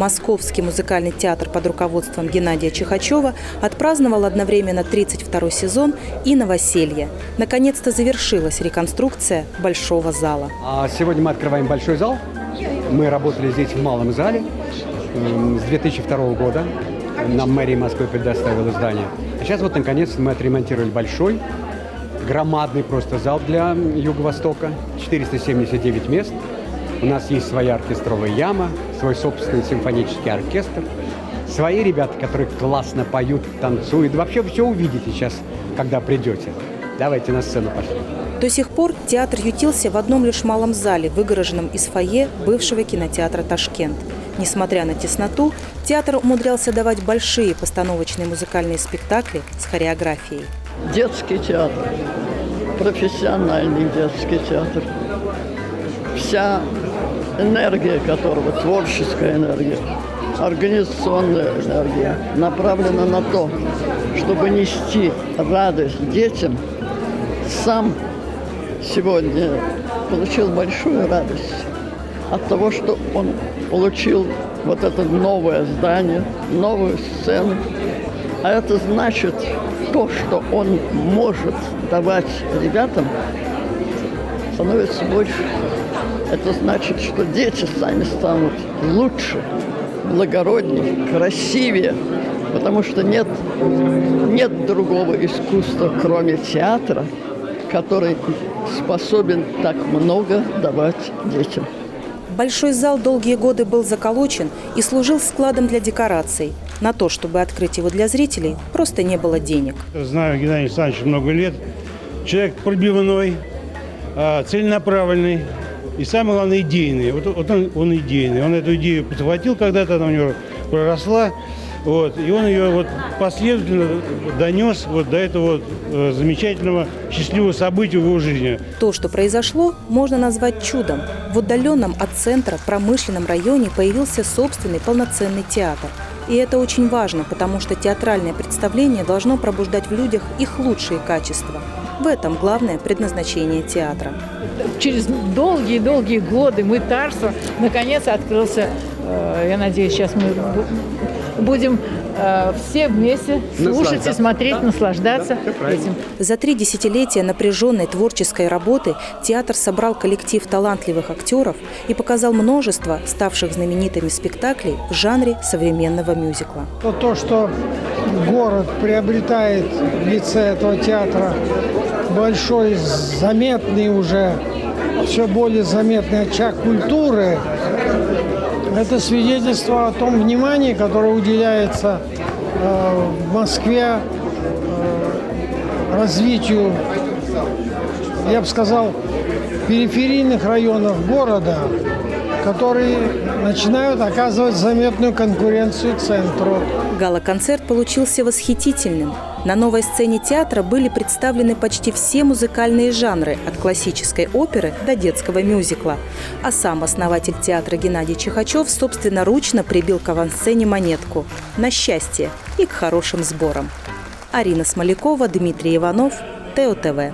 Московский музыкальный театр под руководством Геннадия Чихачева отпраздновал одновременно 32-й сезон и новоселье. Наконец-то завершилась реконструкция Большого зала. Сегодня мы открываем Большой зал. Мы работали здесь в Малом зале с 2002 года. Нам мэрия Москвы предоставила здание. А сейчас вот наконец-то мы отремонтировали большой, громадный просто зал для Юго-Востока. 479 мест. У нас есть своя оркестровая яма, свой собственный симфонический оркестр. Свои ребята, которые классно поют, танцуют. Вообще все увидите сейчас, когда придете. Давайте на сцену пошли. До сих пор театр ютился в одном лишь малом зале, выгороженном из фойе бывшего кинотеатра «Ташкент». Несмотря на тесноту, театр умудрялся давать большие постановочные музыкальные спектакли с хореографией. Детский театр, профессиональный детский театр. Вся энергия которого, творческая энергия, организационная энергия, направлена на то, чтобы нести радость детям, сам сегодня получил большую радость от того, что он получил вот это новое здание, новую сцену. А это значит, то, что он может давать ребятам, становится больше. Это значит, что дети сами станут лучше, благороднее, красивее, потому что нет другого искусства, кроме театра, который способен так много давать детям. Большой зал долгие годы был заколочен и служил складом для декораций. На то, чтобы открыть его для зрителей, просто не было денег. Знаю Геннадия Александровича много лет. Человек пробивной, целенаправленный и, самое главное, идейный. Вот он идейный. Он эту идею подхватил когда-то, она у него проросла. Вот, и он ее вот последовательно донес вот до этого вот замечательного, счастливого события в его жизни. То, что произошло, можно назвать чудом. В отдаленном от центра промышленном районе появился собственный полноценный театр. И это очень важно, потому что театральное представление должно пробуждать в людях их лучшие качества. В этом главное предназначение театра. Через долгие-долгие годы мытарства наконец открылся, я надеюсь, сейчас мы будем все вместе слушать и смотреть, наслаждаться этим. За 3 десятилетия напряженной творческой работы театр собрал коллектив талантливых актеров и показал множество ставших знаменитыми спектаклей в жанре современного мюзикла. То, что город приобретает в лице этого театра большой, заметный уже, все более заметный очаг культуры, это свидетельство о том внимании, которое уделяется в Москве развитию, я бы сказал, периферийных районов города, которые начинают оказывать заметную конкуренцию центру. Гала-концерт получился восхитительным. На новой сцене театра были представлены почти все музыкальные жанры, от классической оперы до детского мюзикла. А сам основатель театра Геннадий Чихачев собственноручно прибил к авансцене монетку «На счастье» и к хорошим сборам. Арина Смолякова, Дмитрий Иванов, ТО ТВ.